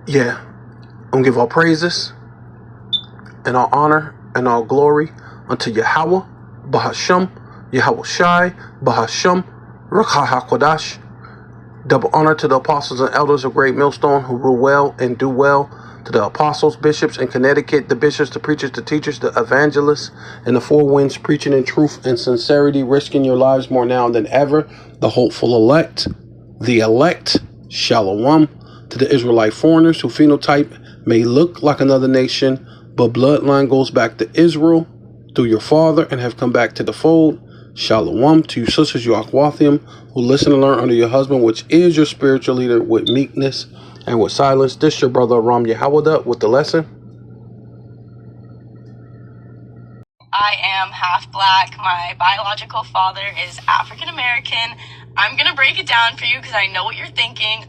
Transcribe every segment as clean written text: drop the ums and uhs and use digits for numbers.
Yeah, I'm gonna give all praises and all honor and all glory unto Yahweh, Bahasham, Yahweh Shai, Bahasham, Ruach HaKodash. Double honor to the apostles and elders of Great Millstone who rule well and do well, to the apostles, bishops in Connecticut, the bishops, the preachers, the teachers, the evangelists, and the four winds preaching in truth and sincerity, risking your lives more now than ever, the hopeful elect, the elect, Shalom, to the Israelite foreigners who phenotype may look like another nation, but bloodline goes back to Israel through your father and have come back to the fold. Shalom to you sisters, you Aquathium, who listen and learn under your husband, which is your spiritual leader, with meekness and with silence. This your brother Ram Yahawada with the lesson. I am half black. My biological father is African American. I'm gonna break it down for you because I know what you're thinking.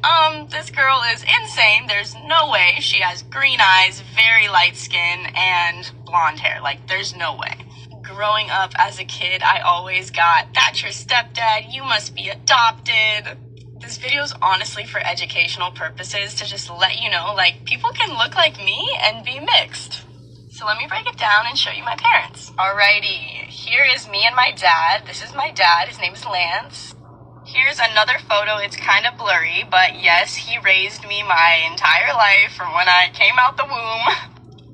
This girl is insane. There's no way. She has green eyes, very light skin, and blonde hair. Like, there's no way. Growing up as a kid, I always got, "That's your stepdad, you must be adopted." This video is honestly for educational purposes, to just let you know, like, people can look like me and be mixed. So let me break it down and show you my parents. Alrighty, here is me and my dad. This is my dad, his name is Lance. Here's another photo, it's kind of blurry, but yes, he raised me my entire life from when I came out the womb.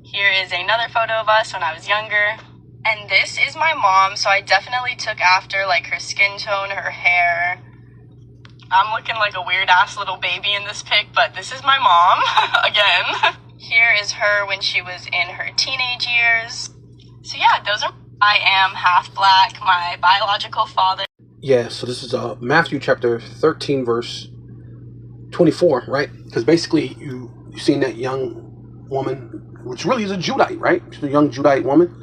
Here is another photo of us when I was younger. And this is my mom, so I definitely took after, like, her skin tone, her hair. I'm looking like a weird-ass little baby in this pic, but this is my mom, again. Here is her when she was in her teenage years. So yeah, those are... I am half black, my biological father... Yeah, so this is Matthew chapter 13, verse 24, right? Because basically, you've seen that young woman, which really is a Judite, right? She's a young Judite woman,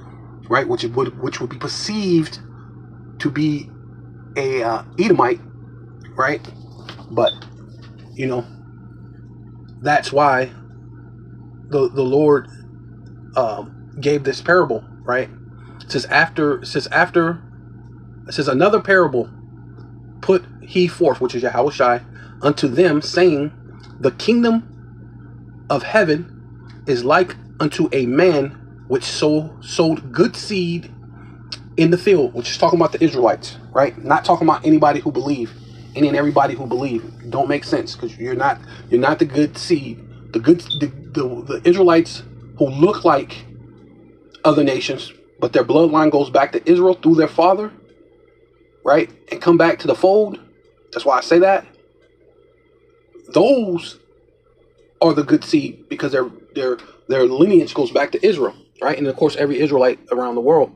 right? Which would be perceived to be a Edomite, right? But, you know, that's why the Lord gave this parable, right? It says another parable put he forth, which is Yahweh Shai, unto them, saying, the kingdom of heaven is like unto a man which sowed good seed in the field, which is talking about the Israelites, right? Not talking about anybody who believe. Any and everybody who believe. Don't make sense, because you're not the good seed. The Israelites who look like other nations, but their bloodline goes back to Israel through their father, right? And come back to the fold. That's why I say that. Those are the good seed, because their lineage goes back to Israel, right? And of course, every Israelite around the world,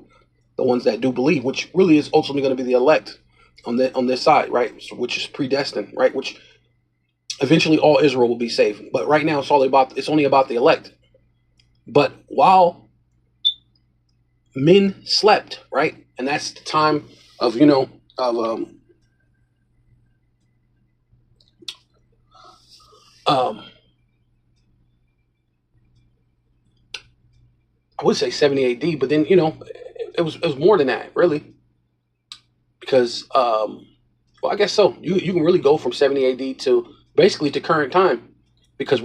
the ones that do believe, which really is ultimately going to be the elect on this side, right? So, which is predestined, right? Which eventually all Israel will be saved. But right now, it's only about the elect. But while men slept, right? And that's the time of, I would say 70 AD, but then, it was more than that, really. Because, well, I guess so. You can really go from 70 AD to basically to current time, because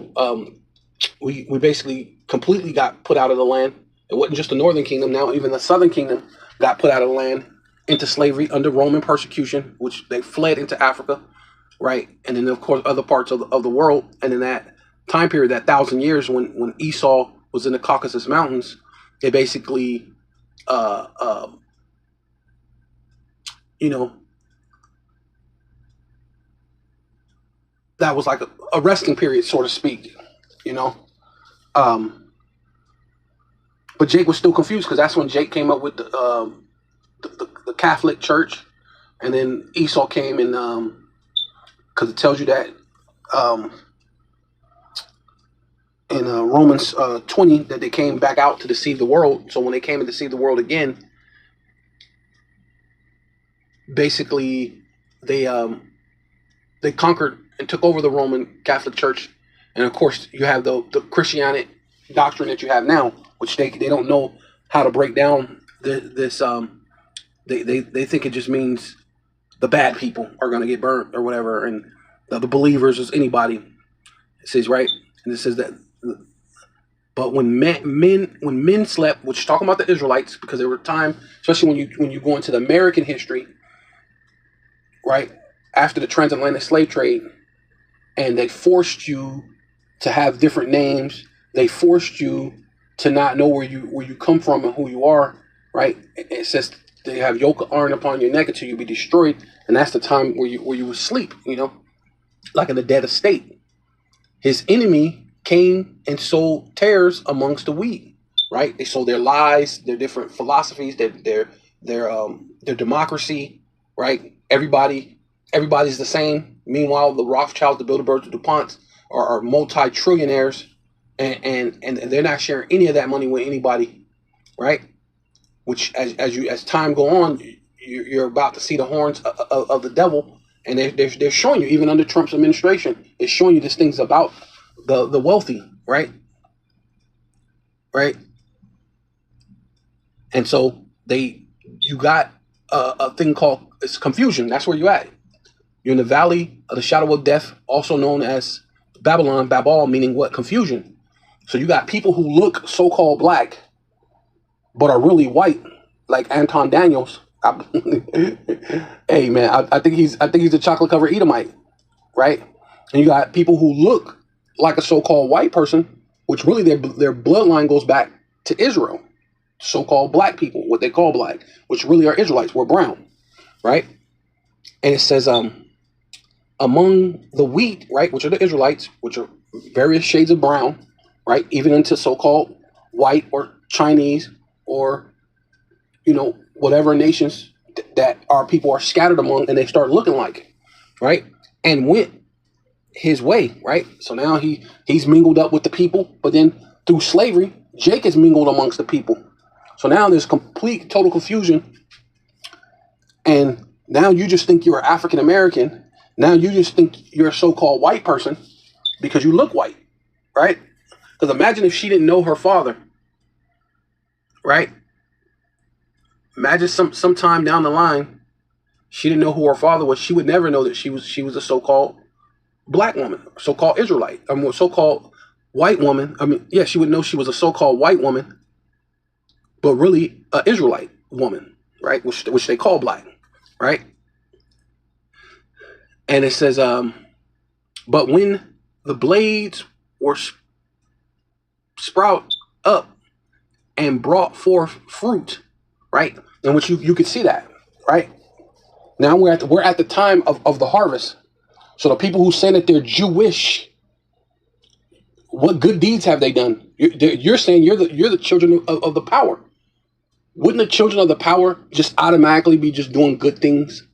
we basically completely got put out of the land. It wasn't just the northern kingdom. Now even the southern kingdom got put out of the land into slavery under Roman persecution, which they fled into Africa, right? And then, of course, other parts of the world. And in that time period, that 1,000 years when Esau was in the Caucasus Mountains, they basically, that was like a resting period, so to speak, But Jake was still confused, because that's when Jake came up with the Catholic Church, and then Esau came and because it tells you that in Romans 20 that they came back out to deceive the world. So when they came to deceive the world again, basically they conquered and took over the Roman Catholic Church, and of course you have the Christianic doctrine that you have now, which they don't know how to break down this. They think it just means the bad people are going to get burnt or whatever, and the believers is anybody. It says, right, And it says that, but when men slept, which is talking about the Israelites, because there were time, especially when you go into the American history, right after the transatlantic slave trade, and they forced you to have different names. They forced you to not know where you come from and who you are, right? It says they have yoke of iron upon your neck until you be destroyed, and that's the time where you would sleep, like in the dead of state. His enemy came and sowed tares amongst the wheat, right? They sold their lies, their different philosophies, their democracy, right? Everybody's the same. Meanwhile, the Rothschilds, the Bilderbergs, the DuPonts are multi-trillionaires, and they're not sharing any of that money with anybody, right? Which, as time go on, you're about to see the horns of the devil, and they're showing you, even under Trump's administration, they're showing you these things about the wealthy, right? Right. And so you got a thing called, it's confusion. That's where you're at. You're in the valley of the shadow of death, also known as Babylon, Babal, meaning what? Confusion. So you got people who look so-called black, but are really white, like Anton Daniels. Hey man, I think he's a chocolate covered Edomite, right? And you got people who look like a so-called white person, which really their bloodline goes back to Israel. So-called black people, what they call black, which really are Israelites. We're brown, right? And it says, among the wheat, right, which are the Israelites, which are various shades of brown, right, even into so-called white or Chinese or, whatever nations that our people are scattered among, and they start looking like, right, and went his way, right? So now he's mingled up with the people, but then through slavery, Jake is mingled amongst the people. So now there's complete, total confusion, and now you just think you're African American. Now you just think you're a so-called white person because you look white, right? Because imagine if she didn't know her father, right? Imagine sometime down the line, she didn't know who her father was. She would never know that she was a so-called black woman, so-called Israelite, so-called white woman. Yeah, she would know she was a so-called white woman, but really an Israelite woman, right? Which they call black, right? And it says, but when the blades were sprout up and brought forth fruit, right? In which you could see that, right? Now we're at the time of the harvest. So the people who say that they're Jewish, what good deeds have they done? You're saying you're the children of the power. Wouldn't the children of the power just automatically be just doing good things,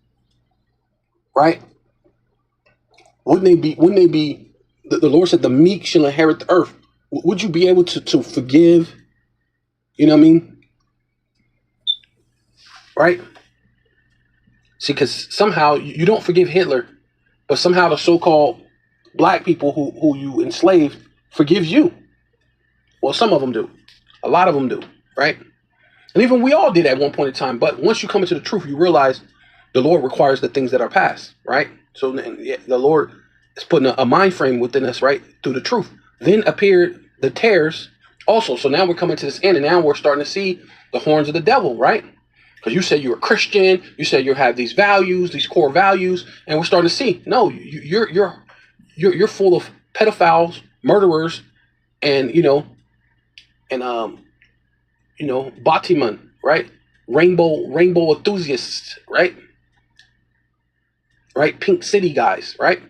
right? Wouldn't they be? The Lord said, "The meek shall inherit the earth." Would you be able to forgive? You know what I mean? Right? See, because somehow you don't forgive Hitler, but somehow the so-called black people who you enslaved forgive you. Well, some of them do. A lot of them do, right? And even we all did at one point in time. But once you come into the truth, you realize the Lord requires the things that are past, right? So the Lord is putting a mind frame within us, right? Through the truth. Then appeared the tares also. So now we're coming to this end, and now we're starting to see the horns of the devil, right? Because you said you're a Christian, you said you have these values, these core values, and we're starting to see, no, you're full of pedophiles, murderers, and Batiman, right? Rainbow enthusiasts, right? Right? Pink City guys, right?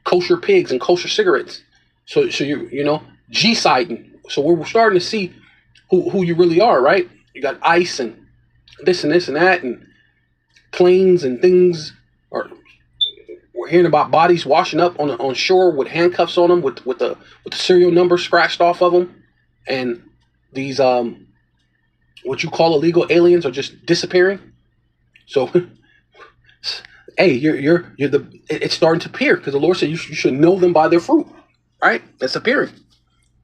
Kosher pigs and kosher cigarettes. So you G-siding. So we're starting to see who you really are, right? You got ice and this and this and that, and planes and things. Or we're hearing about bodies washing up on shore with handcuffs on them, with the serial number scratched off of them, and these what you call illegal aliens are just disappearing. So, hey, it's starting to appear because the Lord said you should know them by their fruit, right? That's appearing.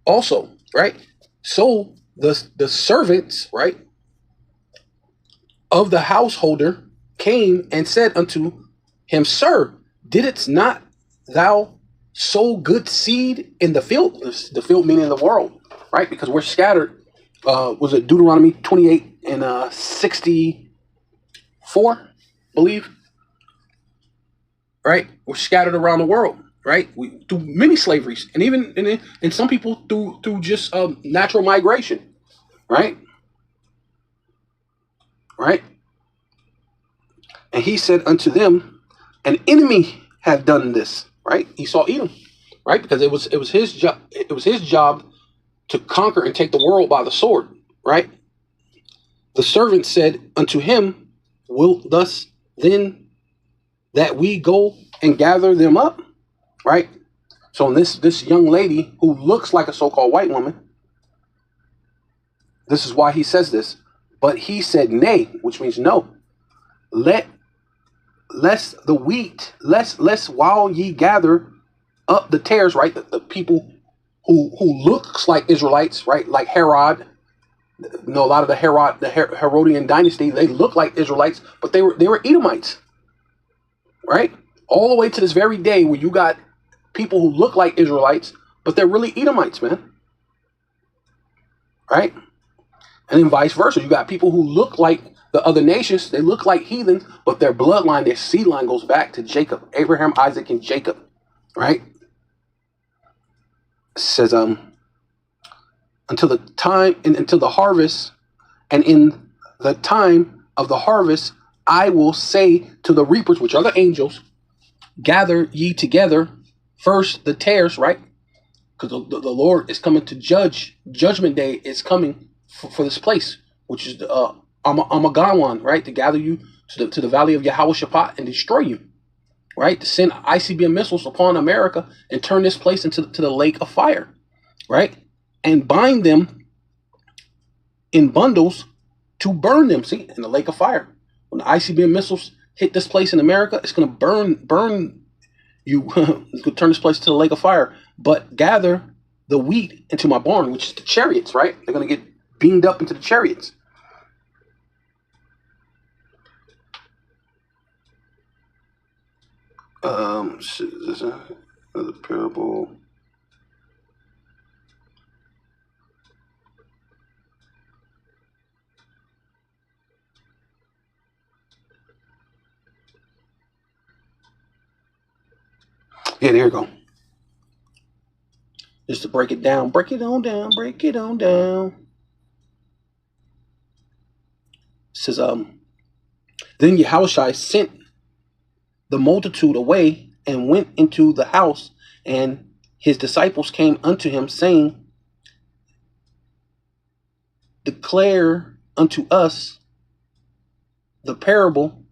Also, right? So the servants, right, of the householder came and said unto him, Sir, didst not thou sow good seed in the field, the field meaning the world, right? Because we're scattered. Was it Deuteronomy 28 and 64, believe? Right? We're scattered around the world, right? We through many slaveries, and even and some people through just natural migration, right? Right? And he said unto them, an enemy have done this, right? Esau Edom, right? Because it was his job. It was his job to conquer and take the world by the sword, right? The servant said unto him, wilt thus then that we go and gather them up, right? So this young lady who looks like a so-called white woman, this is why he says this. But he said nay, which means no. Lest the wheat, lest while ye gather up the tares, right? The people who looks like Israelites, right? Like Herod. You know, a lot of the Herodian dynasty, they look like Israelites, but they were Edomites, right? All the way to this very day where you got people who look like Israelites, but they're really Edomites, man. Right? And then vice versa. You got people who look like the other nations. They look like heathens, but their bloodline, their seed line goes back to Jacob, Abraham, Isaac, and Jacob. Right? It says, until the harvest, and in the time of the harvest, I will say to the reapers, which are the angels, gather ye together first the tares, right? Because the Lord is coming to judge. Judgment day is coming for this place, which is the Armageddon, right? To gather you to the valley of Yahweh Shaphat and destroy you, right? To send ICBM missiles upon America and turn this place into the lake of fire, right? And bind them in bundles to burn them. See, in the lake of fire. When the ICBM missiles hit this place in America, it's going to burn you. It's going to turn this place to the lake of fire. But gather the wheat into my barn, which is the chariots, right? They're going to get beamed up into the chariots. Is this another parable? Yeah, there you go. Just to break it down. Break it on down. Break it on down. It says, then Yahushua sent the multitude away and went into the house, and his disciples came unto him, saying, declare unto us the parable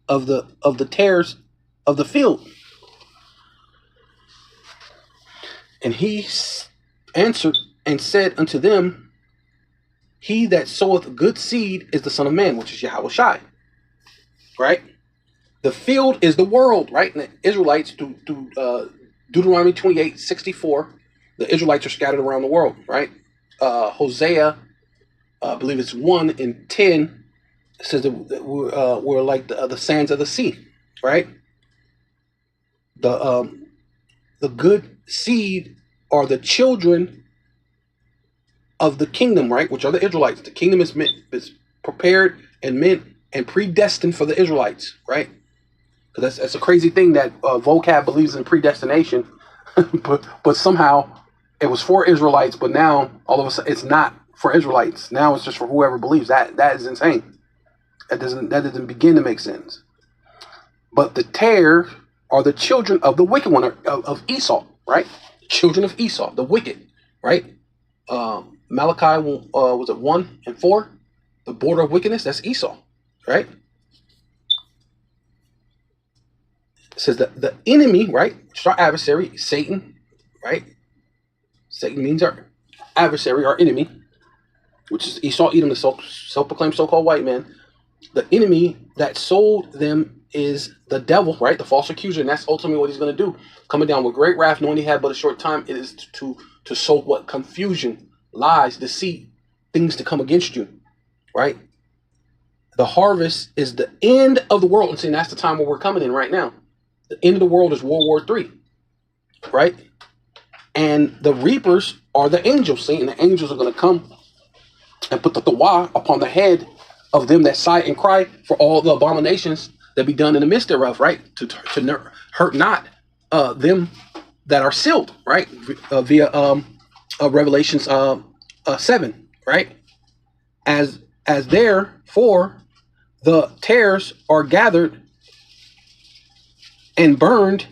of the tares of the field. And he answered and said unto them, he that soweth good seed is the Son of Man, which is Yahushua, right? The field is the world, right? And the Israelites, through Deuteronomy 28:64, the Israelites are scattered around the world, right? Hosea, I believe it's 1:10, says that we're like the sands of the sea, right? The good seed are the children of the kingdom, right? Which are the Israelites. The kingdom is prepared and meant and predestined for the Israelites, right? Because that's a crazy thing that vocab believes in predestination, but somehow it was for Israelites, but now all of a sudden it's not for Israelites. Now it's just for whoever believes. That is insane. That doesn't begin to make sense. But the tares are the children of the wicked one, of Esau, right? Children of Esau, the wicked, right? Malachi was it 1:4? The border of wickedness, that's Esau, right? It says that the enemy, right, which is our adversary, Satan, right? Satan means our adversary, our enemy, which is Esau Edom, the self-proclaimed so-called white man. The enemy that sold them is the devil, right? The false accuser, and that's ultimately what he's going to do. Coming down with great wrath, knowing he had but a short time, it is to sow what? Confusion, lies, deceit, things to come against you, right? The harvest is the end of the world. And see, that's the time where we're coming in right now. The end of the world is World War III, right? And the reapers are the angels. See, and the angels are going to come and put the tawah upon the head of them that sigh and cry for all the abominations that be done in the midst thereof, right? To hurt not them that are sealed, right? Via Revelations 7, right? As therefore the tares are gathered and burned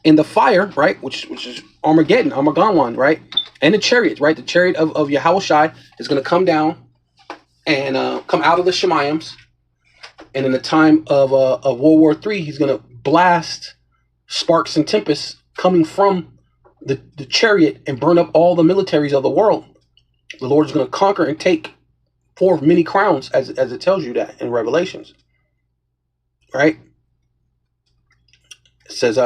in the fire, right? Which is Armageddon, right? And the chariot, right? The chariot of Yahushai is going to come down and come out of the Shemaims. And in the time of World War III, he's going to blast sparks and tempests coming from the chariot and burn up all the militaries of the world. The Lord is going to conquer and take 4 many crowns, as it tells you that in Revelations, right? It says,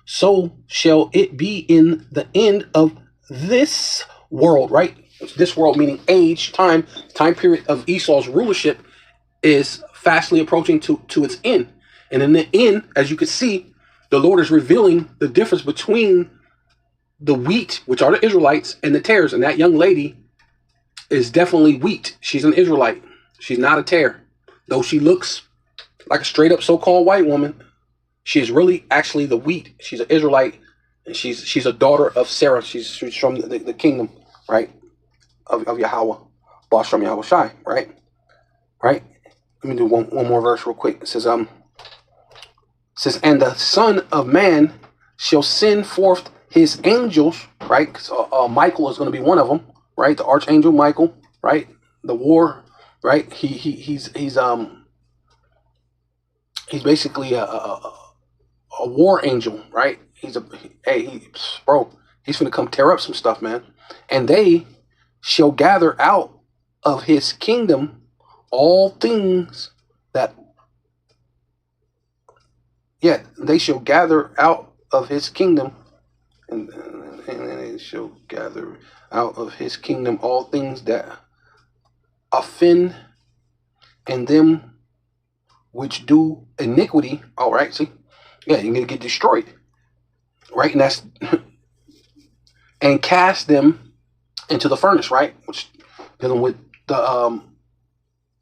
so shall it be in the end of this world, right? This world meaning age, time period of Esau's rulership is fastly approaching to its end. And in the end, as you can see, the Lord is revealing the difference between the wheat, which are the Israelites, and the tares. And that young lady is definitely wheat. She's an Israelite. She's not a tare. Though she looks like a straight up so-called white woman, she is really actually the wheat. She's an Israelite, and she's a daughter of Sarah. She's from the kingdom, right? Of Yahweh. Basham Yahweh Shai, right? Right? Let me do one more verse real quick. It says, and the Son of Man shall send forth his angels, right? Michael is going to be one of them, right? The archangel Michael, right? The war, right? He's basically a war angel, right? He's going to come tear up some stuff, man. And they shall gather out of his kingdom all things that, they shall gather out of his kingdom, and they shall gather out of his kingdom all things that offend, and them which do iniquity. All right, see, you're gonna get destroyed, right? And that's and cast them into the furnace, right? Which dealing with the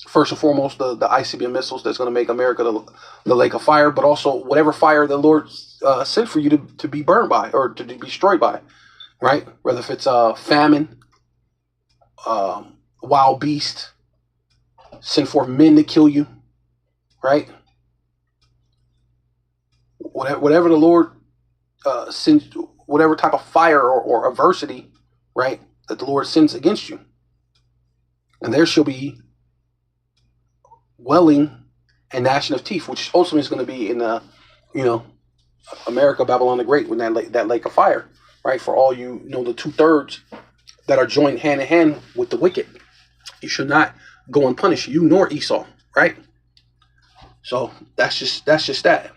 first and foremost the ICBM missiles that's going to make America the lake of fire, but also whatever fire the Lord sent for you to be burned by or to be destroyed by, right? Whether if it's famine, wild beast, send forth men to kill you, right? Whatever the Lord sends, whatever type of fire or adversity, right, that the Lord sends against you, and there shall be welling and gnashing of teeth, which ultimately is going to be in America, Babylon the Great, when that lake of fire, right? For all the 2/3 that are joined hand in hand with the wicked, you should not go unpunished, you nor Esau, right? So that's just that,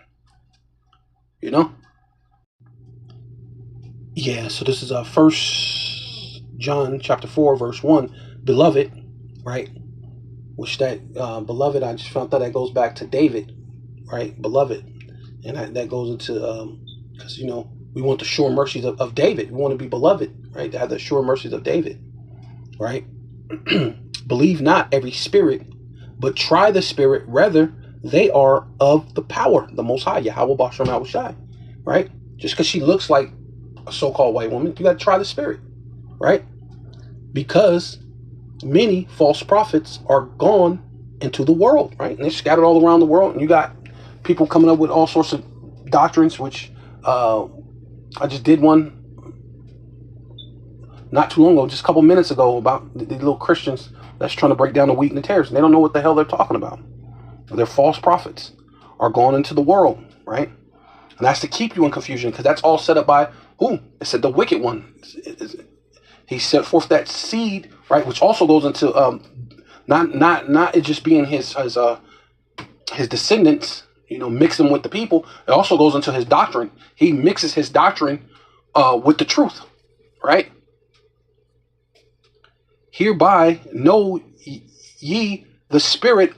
Yeah. So this is First John chapter 4 verse 1, beloved, right? Which that beloved, I just found that goes back to David, right? Beloved, and that goes into because we want the sure mercies of David. We want to be beloved, right? To have the sure mercies of David, right? Believe not every spirit, but try the spirit whether they are of the power, the Most High, Yahweh Bashar Yahushai, right? Just because she looks like a so-called white woman, you got to try the spirit, right? Because many false prophets are gone into the world, right? And they're scattered all around the world. And you got people coming up with all sorts of doctrines, which I just did one not too long ago, just a couple minutes ago, about the little Christians that's trying to break down the wheat and the tares. And they don't know what the hell they're talking about. They're false prophets are gone into the world, right? And that's to keep you in confusion, because that's all set up by who? It said the wicked one. He set forth that seed, right, which also goes into not it just being his descendants, mixing with the people. It also goes into his doctrine. He mixes his doctrine with the truth, right? Hereby know ye the spirit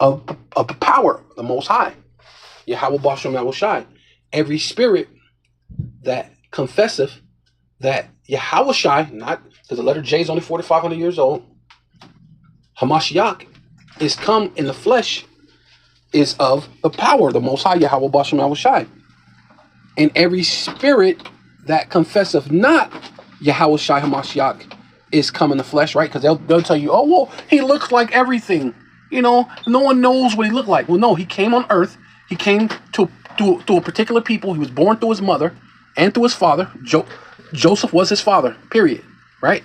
of the power, the Most High, Yahweh Bashem Yahushai. Every spirit that confesseth that Yahushai, not because the letter J is only 4,500 years old, Hamashiach is come in the flesh, is of the power, the Most High, Yahweh Bashem Yahushai. And every spirit that confesseth not Yahushai Hamashiach is come in the flesh, right? Because they'll tell you, oh, well, he looks like everything. You know, no one knows what he looked like. Well, no, he came on earth. He came to a particular people. He was born through his mother and through his father. Joseph was his father, period, right?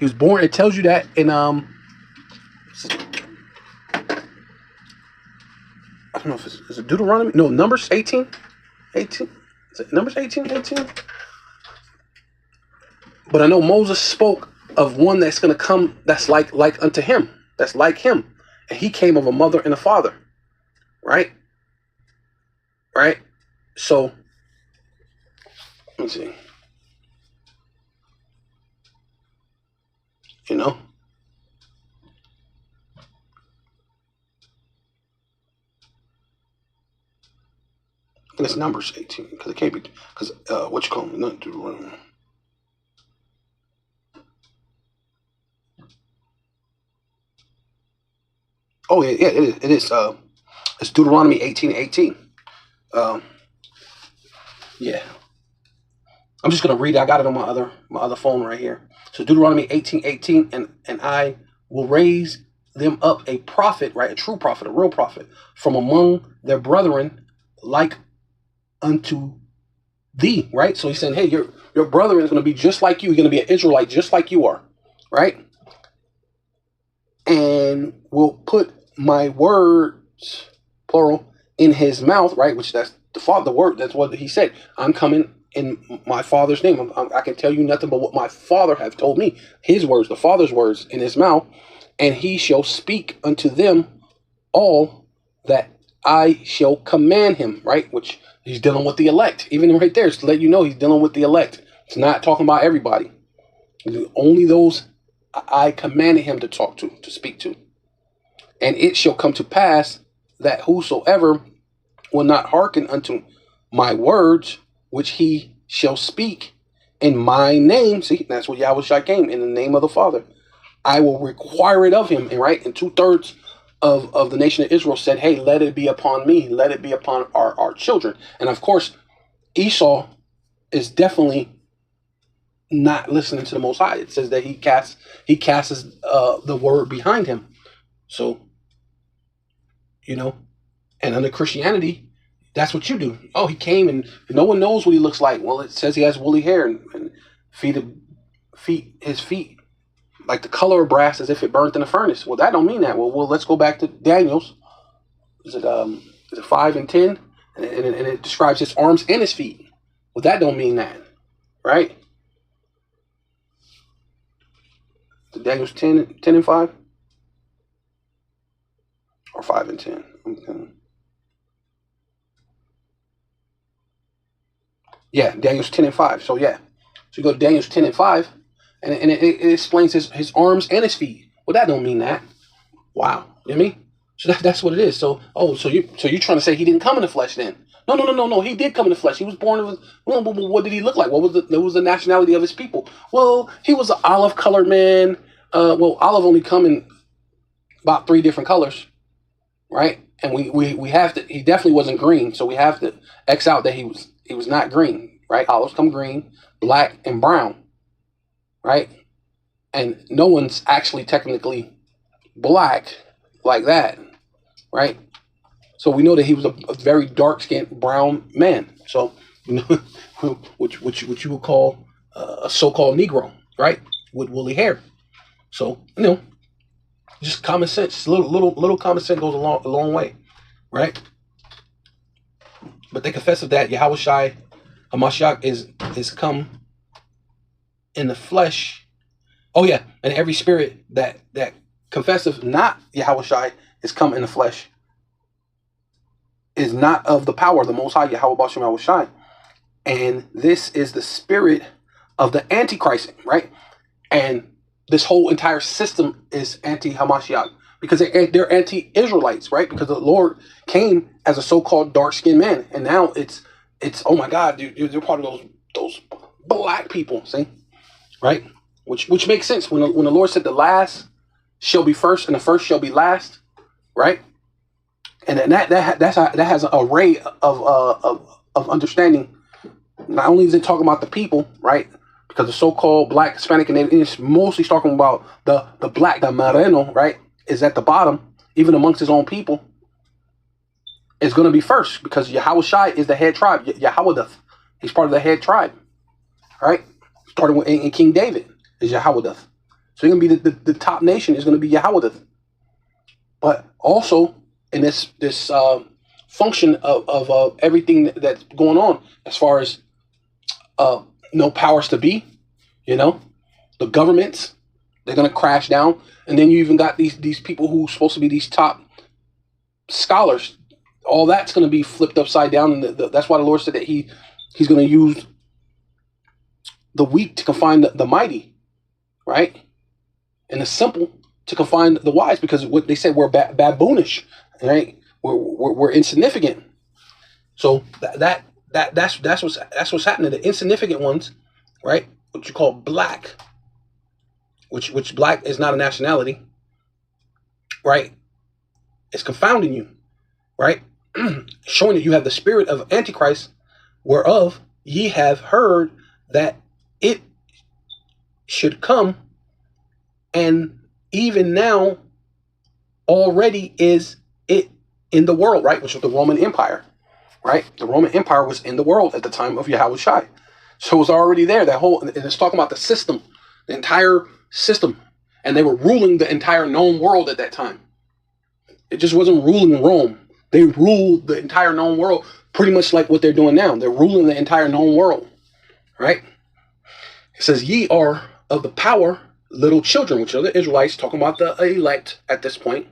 He was born. It tells you that in, I don't know if is it Deuteronomy? No, Numbers 18? 18? Is it Numbers 18? 18? But I know Moses spoke of one that's going to come that's like unto him. That's like him. And he came of a mother and a father. Right? Right? So, let me see. You know? And it's Numbers 18, because it can't be, because what you call me, not Deuteronomy. Oh yeah, it is. It is. It's Deuteronomy 18:18. Yeah. I'm just gonna read it. I got it on my other phone right here. So Deuteronomy 18:18, and I will raise them up a prophet, right, a true prophet, a real prophet, from among their brethren, like unto thee, right? So he's saying, hey, your brother is going to be just like you. He's going to be an Israelite just like you are, right? And will put my words, plural, in his mouth, right? Which that's the father, the word. That's what he said. I'm coming in my father's name. I can tell you nothing but what my father hath told me. His words, the father's words in his mouth. And he shall speak unto them all that I shall command him, right? Which he's dealing with the elect. Even right there, it's to let you know he's dealing with the elect. It's not talking about everybody. Only those I commanded him to talk to speak to. And it shall come to pass that whosoever will not hearken unto my words, which he shall speak in my name. See, that's what Yahushua came, in the name of the Father. I will require it of him. And right, and 2/3 of the nation of Israel said, hey, let it be upon me. Let it be upon our children. And of course, Esau is definitely not listening to the Most High. It says that he casts the word behind him. So, you know, and under Christianity, that's what you do. Oh, he came and no one knows what he looks like. Well, it says he has woolly hair and his feet like the color of brass as if it burnt in a furnace. Well, that don't mean that. Well, let's go back to Daniel's. Is it 5 and 10? And it describes his arms and his feet. Well, that don't mean that, right? Daniel's 10 and 5? Or 5 and 10? Okay. Yeah, Daniel's 10 and 5. So yeah. So you go to Daniel's 10 and 5, and it explains his arms and his feet. Well, that don't mean that. Wow. You know what I mean? So that's what it is. So you're trying to say he didn't come in the flesh then? No. He did come in the flesh. He was born of. Well, what did he look like? What was the nationality of his people? Well, he was an olive colored man. Olive only come in about 3 different colors, right? And we have to. He definitely wasn't green, so we have to X out that he was not green, right? Olives come green, black, and brown, right? And no one's actually technically black like that, right? So we know that he was a very dark-skinned brown man. So, you know, which you would call a so-called Negro, right? With woolly hair. So, you know, just common sense. Little common sense goes a long way, right? But they confess of that Yahushai Hamashiach is come in the flesh. Oh yeah, and every spirit that confesseth not Yahushai is come in the flesh is not of the power of the Most High Yahweh Bashem Yahushai. And this is the spirit of the Antichrist, right? And this whole entire system is anti-Hamashiach because they're anti-Israelites, right? Because the Lord came as a so-called dark-skinned man, and now it's oh my God, dude, they're part of those black people, see, right? Which makes sense when the Lord said the last shall be first and the first shall be last, right? And that has an array of understanding. Not only is it talking about the people, right? Because the so-called black, Hispanic, and it's mostly talking about the black, the Moreno, right? Is at the bottom, even amongst his own people, is going to be first because Yahweh Shai is the head tribe. Yahweh, he's part of the head tribe, right? Starting with in King David is Yahweh. So you're going to be the top nation is going to be Yahweh. But also in this function of everything that's going on as far as no powers to be, the governments, they're going to crash down. And then you even got these people who are supposed to be these top scholars. All that's going to be flipped upside down. And that's why the Lord said that he's going to use the weak to confine the mighty, right? And the simple to confine the wise, because what they said, we're baboonish, right? We're insignificant. So that's what's happening. The insignificant ones, right? What you call black, which black is not a nationality, right? It's confounding you, right? Showing that you have the spirit of Antichrist, whereof ye have heard that it should come, and even now already is it in the world, right? Which was the Roman Empire, right? The Roman Empire was in the world at the time of Yahweh Shai. So it was already there. That whole, and it's talking about the system, the entire system. And they were ruling the entire known world at that time. It just wasn't ruling Rome. They ruled the entire known world, pretty much like what they're doing now. They're ruling the entire known world, right? It says, ye are of the power, little children, which are the Israelites, talking about the elect at this point,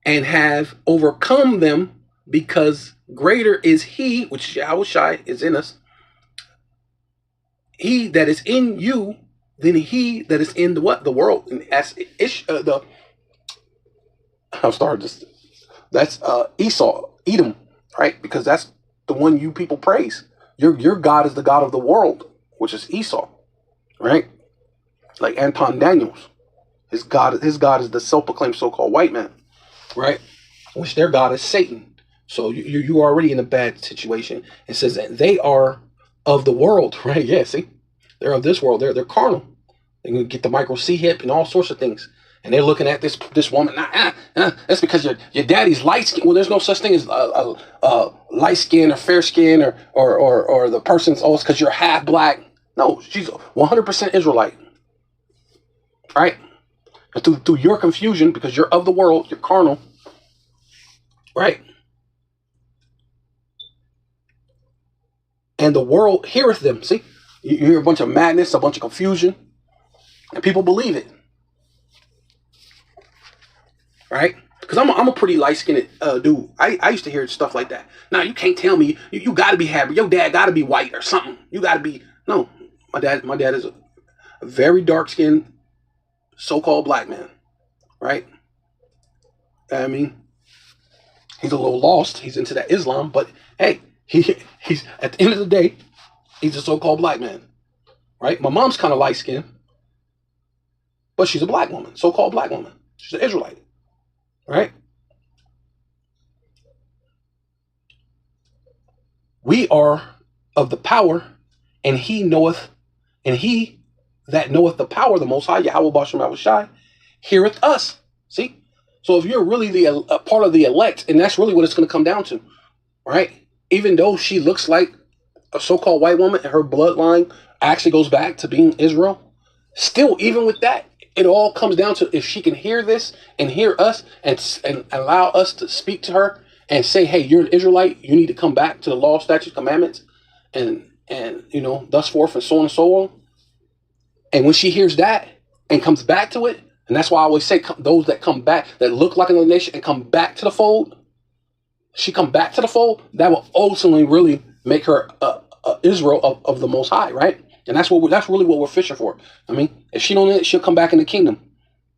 and have overcome them, because greater is he, which Yahweh Shai is in us, he that is in you than he that is in the what? The world. And as I'm starting this. That's Esau, Edom, right? Because that's the one you people praise. Your God is the God of the world, which is Esau, right? Like Anton Daniels, his God is the self-proclaimed so-called white man, right? Which their God is Satan. So you're already in a bad situation. It says that they are of the world, right? Yeah, see, they're of this world. They're carnal. They're gonna get the micro C hip and all sorts of things. And they're looking at this woman. That's because your daddy's light skin. Well, there's no such thing as light skin or fair skin or the person's it's because you're half black. No, she's 100% Israelite, right? And through your confusion, because you're of the world, you're carnal, right? And the world heareth them. See, you hear a bunch of madness, a bunch of confusion, and people believe it. Right? Because I'm a pretty light-skinned dude. I used to hear stuff like that. Now, you can't tell me, you got to be happy. Your dad got to be white or something. You got to be, no. My dad is a very dark-skinned, so-called black man. Right? I mean, he's a little lost. He's into that Islam. But, hey, he's at the end of the day, he's a so-called black man. Right? My mom's kind of light-skinned. But she's a black woman, so-called black woman. She's an Israelite. Right? We are of the power, and he that knoweth the power, the Most High, Yahweh Bashem Yahweh Shai, heareth us. See? So if you're really a part of the elect, and that's really what it's going to come down to, right? Even though she looks like a so-called white woman, and her bloodline actually goes back to being Israel, still, even with that, it all comes down to if she can hear this and hear us and allow us to speak to her and say, hey, you're an Israelite. You need to come back to the law, statutes, commandments, and thus forth and so on and so on. And when she hears that and comes back to it, and that's why I always say those that come back, that look like another nation and come back to the fold, she come back to the fold, that will ultimately really make her Israel of the Most High, right? And that's really what we're fishing for. I mean, if she don't, she'll come back in the kingdom.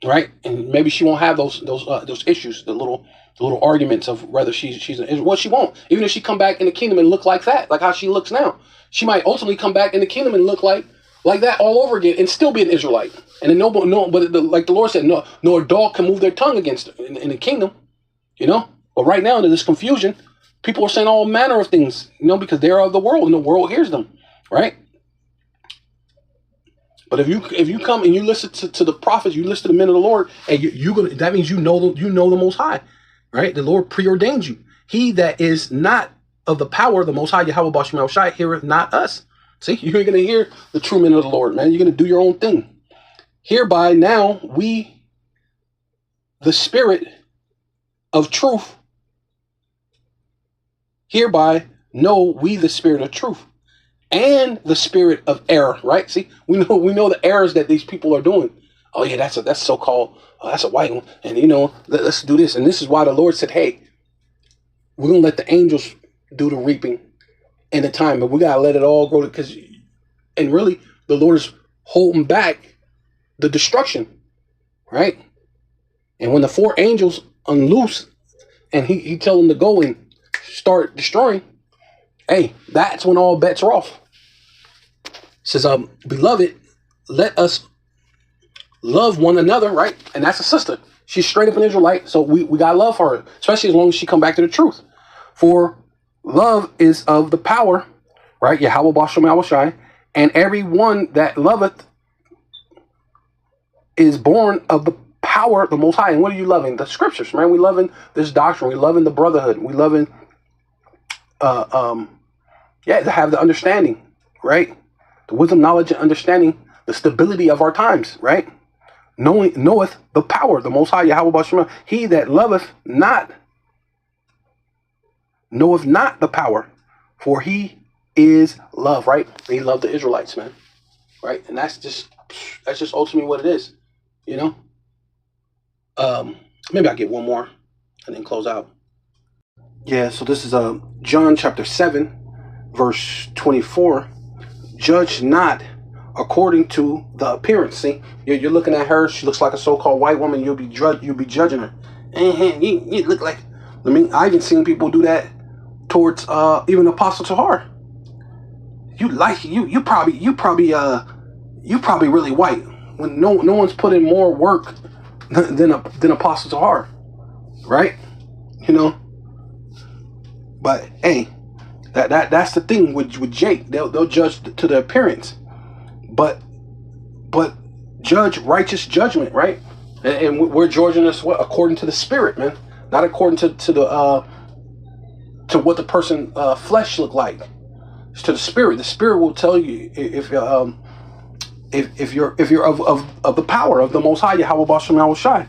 right? And maybe she won't have those issues, the little arguments of whether she's an Israel. Well, she won't. Even if she come back in the kingdom and look like that, like how she looks now, she might ultimately come back in the kingdom and look like that all over again, and still be an Israelite. And then like the Lord said, no dog can move their tongue against her in the kingdom, you know. But right now, in this confusion, people are saying all manner of things, you know, because they're of the world and the world hears them, right? But if you come and you listen to the prophets, you listen to the men of the Lord, and that means you know the Most High, right? The Lord preordained you. He that is not of the power of the Most High, Yahweh Bashim Shai, heareth not us. See, you're going to hear the true men of the Lord, man. You're going to do your own thing. Hereby now we, the spirit of truth, hereby know we the spirit of truth and the spirit of error, right? See, we know the errors that these people are doing. Oh yeah, that's so-called, that's a white one. And you know, let's do this. And this is why the Lord said, hey, we're going to let the angels do the reaping in the time, but we got to let it all go, and really the Lord is holding back the destruction, right? And when the 4 angels unloose and he tell them to go and start destroying, hey, that's when all bets are off. It says, beloved, let us love one another, right? And that's a sister. She's straight up an Israelite, so we gotta love her, especially as long as she come back to the truth. For love is of the power, right? Yahweh Basham Yahushai, and everyone that loveth is born of the power of the Most High. And what are you loving? The scriptures, man. We loving this doctrine. We loving the brotherhood. We loving, to have the understanding, right? The wisdom, knowledge, and understanding, the stability of our times, right? Knoweth the power, the Most High, Yahweh Bashim. He that loveth not, knoweth not the power, for he is love, right? They love the Israelites, man, right? And that's just ultimately what it is, you know. Maybe I'll get one more and then close out. Yeah, so this is John chapter 7, verse 24. Judge not according to the appearance. See, you're looking at her. She looks like a so-called white woman. You'll be judging her. You look like. I mean, I even seen people do that towards even Apostle Tahar. You probably really white when no one's put in more work than Apostle Tahar, right? You know. But hey, that's the thing with Jake. They'll judge to the appearance, but judge righteous judgment, right? And we're judging this according to the spirit, man, not according to the to what the person flesh look like. It's to the spirit. The spirit will tell you if you're of the power of the Most High, Yahweh Basham Yahushai.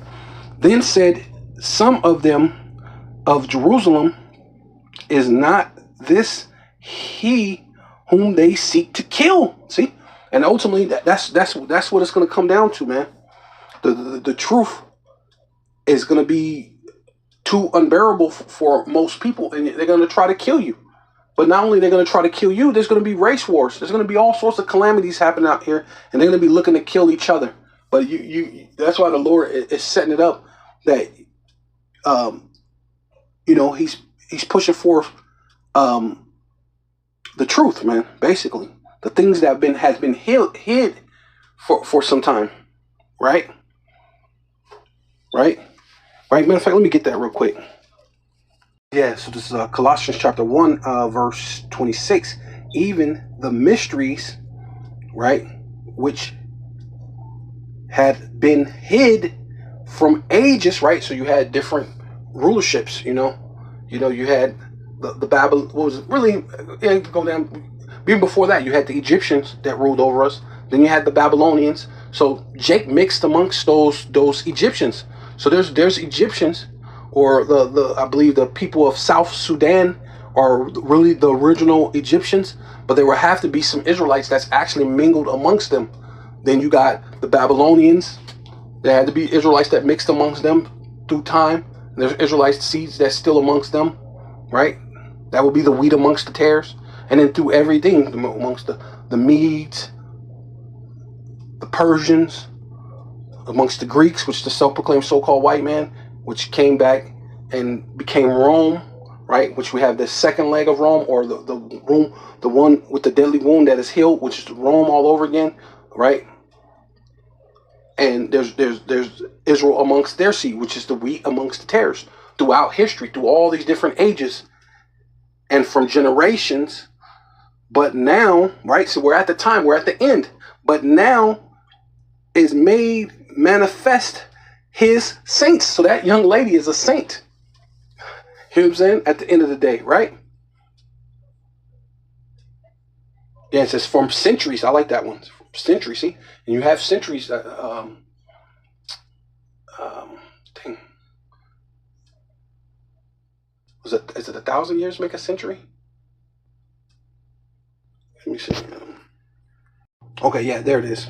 Then said some of them of Jerusalem, is not this he whom they seek to kill? See, and ultimately that's what it's going to come down to, man. The truth is going to be too unbearable for most people, and they're going to try to kill you. But not only they're going to try to kill you, there's going to be race wars. There's going to be all sorts of calamities happening out here, and they're going to be looking to kill each other. But that's why the Lord is setting it up that, he's pushing forth the truth, man. Basically, the things that has been hid for some time, right? Matter of fact, let me get that real quick. Yeah, so this is Colossians chapter 1, verse 26. Even the mysteries, right, which had been hid from ages, right? So you had different rulerships, you had the Babylon. What was it? Really? Yeah, go down. Even before that, you had the Egyptians that ruled over us. Then you had the Babylonians. So Jake mixed amongst those Egyptians. So there's Egyptians, or I believe the people of South Sudan are really the original Egyptians, but there will have to be some Israelites that's actually mingled amongst them. Then you got the Babylonians. There had to be Israelites that mixed amongst them through time. And there's Israelite seeds that's still amongst them, right? That would be the wheat amongst the tares. And then through everything, amongst the Medes, the Persians, amongst the Greeks, which the self-proclaimed so-called white man, which came back and became Rome, right? Which we have the second leg of Rome, or the Rome, the one with the deadly wound that is healed, which is Rome all over again, right? And there's Israel amongst their seed, which is the wheat amongst the tares, throughout history, through all these different ages and from generations. But now, right, so we're at the time, we're at the end, but now is made manifest his saints. So that young lady is a saint. You know what I'm saying? At the end of the day, right? Yeah, it says from centuries. I like that one. From centuries, see? And you have centuries. Thing. Is it 1,000 years make a century? Let me see. Okay, yeah, there it is.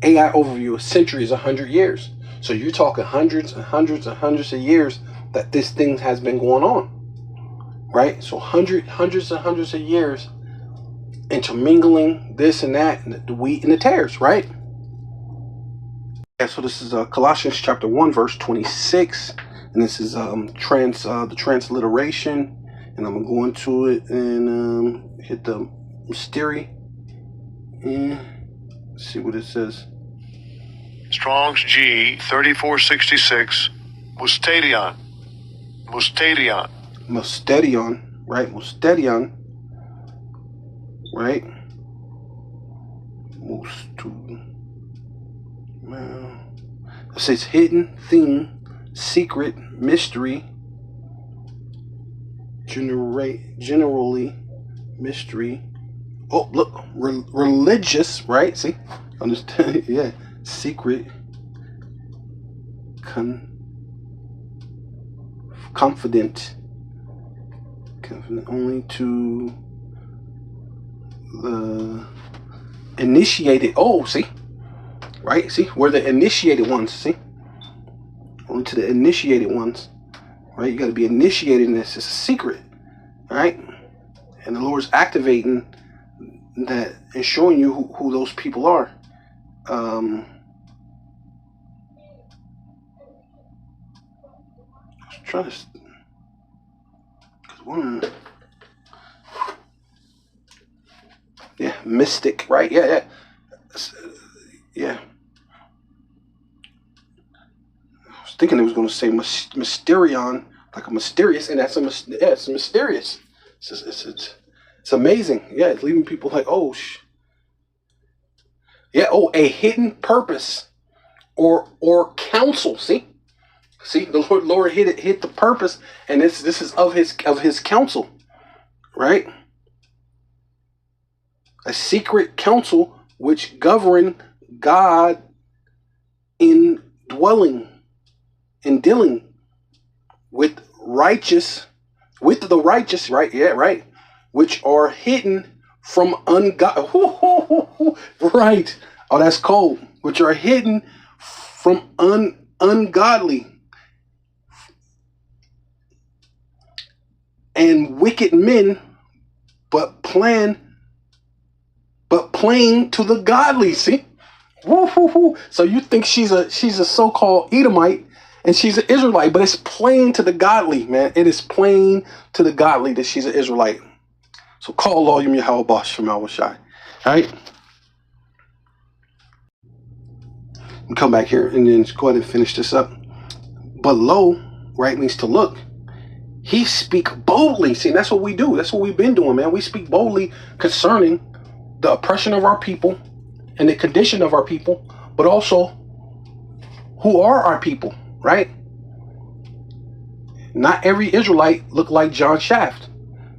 AI overview, a century is 100 years. So you're talking hundreds and hundreds and hundreds of years that this thing has been going on, right? So hundreds and hundreds of years intermingling this and that, and the wheat and the tares, right? Yeah, so this is Colossians chapter 1, verse 26, and this is the transliteration, and I'm going to go into it and hit the mystery and see what it says. Strong's G 3466, Mustadion, right? Mustadion, right? It says hidden thing, secret, mystery, generally mystery. Oh, look, religious, right? See, understand? Yeah, secret, confident only to the initiated. Oh, see, right? See, we're the initiated ones. See, only to the initiated ones, right? You got to be initiated in this. It's a secret, right? And the Lord's activating that and showing you who those people are. Trying to, yeah, mystic, right? Yeah. I was thinking it was going to say mysterion, like a mysterious, and that's it's mysterious. It's amazing. Yeah, it's leaving people like, oh, yeah, oh, a hidden purpose or counsel. See, the Lord hit the purpose, and this is of his counsel, right? A secret counsel which govern God in dealing with the righteous, right? Yeah, right. Which are hidden from ungodly. Right. Oh, that's cold. Which are hidden from ungodly and wicked men, but plain to the godly. See? So you think she's a so-called Edomite and she's an Israelite, but it's plain to the godly, man. It is plain to the godly that she's an Israelite. So call all you Yahweh Bosh from Al-Shai. All right? And come back here and then go ahead and finish this up. But lo, right, means to look. He speak boldly. See, that's what we do. That's what we've been doing, man. We speak boldly concerning the oppression of our people and the condition of our people, but also who are our people, right? Not every Israelite looked like John Shaft,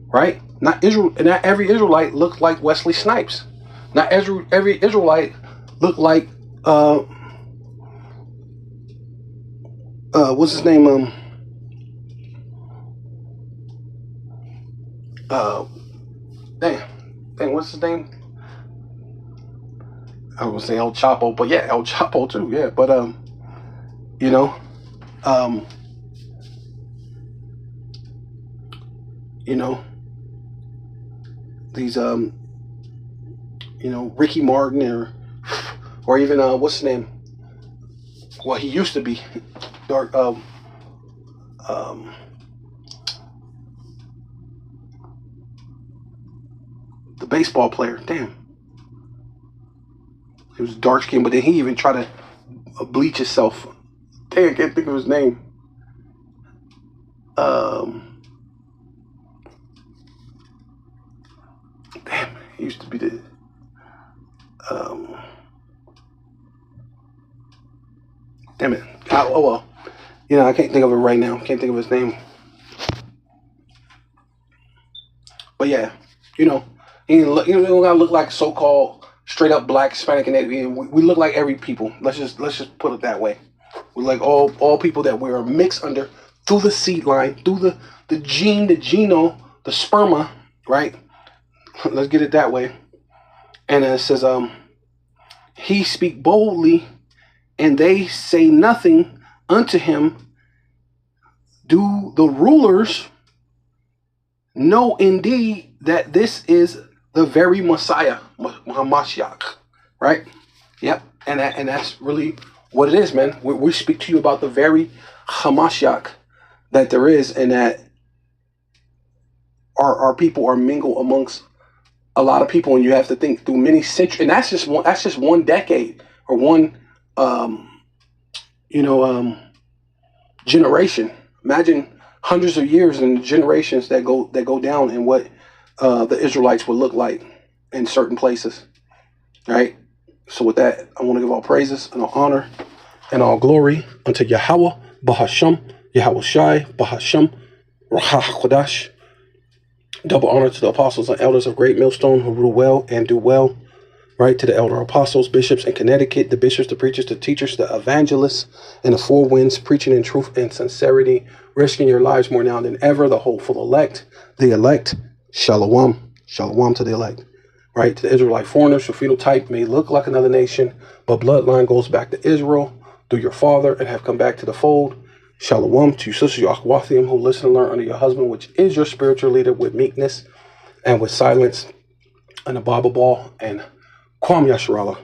right? Not every Israelite looked like Wesley Snipes. Not every Israelite looked like what's his name? What's his name? I was gonna say El Chapo, but yeah, El Chapo too, yeah. But these Ricky Martin or even what's his name? Well, he used to be dark. The baseball player. Damn. He was dark skinned, but then he even tried to bleach himself. Damn, I can't think of his name. Damn, he used to be the damn it. Oh well. You know, I can't think of it right now. Can't think of his name. But yeah, you know, he don't gotta look like so-called straight up black, Hispanic, and Native. We look like every people. Let's just put it that way. We like all people that we are mixed under through the seed line, through the gene, the genome, the sperma, right? Let's get it that way. And it says, he speak boldly, and they say nothing unto him. Do the rulers know indeed that this is the very Messiah, Hamashiach, right? Yep, and that's really what it is, man. We speak to you about the very Hamashiach that there is, and that our people are mingled amongst a lot of people, and you have to think through many centuries, and that's just one decade or one generation. Imagine hundreds of years and generations that go down, and what the Israelites would look like in certain places, right? So with that, I want to give all praises and all honor and all glory unto Yahweh, Bahasham, Yahweh Shai, Bahasham, Rahah HaKodash. Double honor to the apostles and elders of Great Millstone who rule well and do well. Right, to the elder apostles, bishops in Connecticut, the bishops, the preachers, the teachers, the evangelists, and the four winds, preaching in truth and sincerity, risking your lives more now than ever, the hopeful elect, the elect, shalom, shalom to the elect. Right, to the Israelite foreigners who phenotype may look like another nation, but bloodline goes back to Israel through your father and have come back to the fold. Shalom to your sisters, your Akhwathiim, who listen and learn under your husband, which is your spiritual leader, with meekness and with silence, and a Bible ball, and Kwam Yasharallah.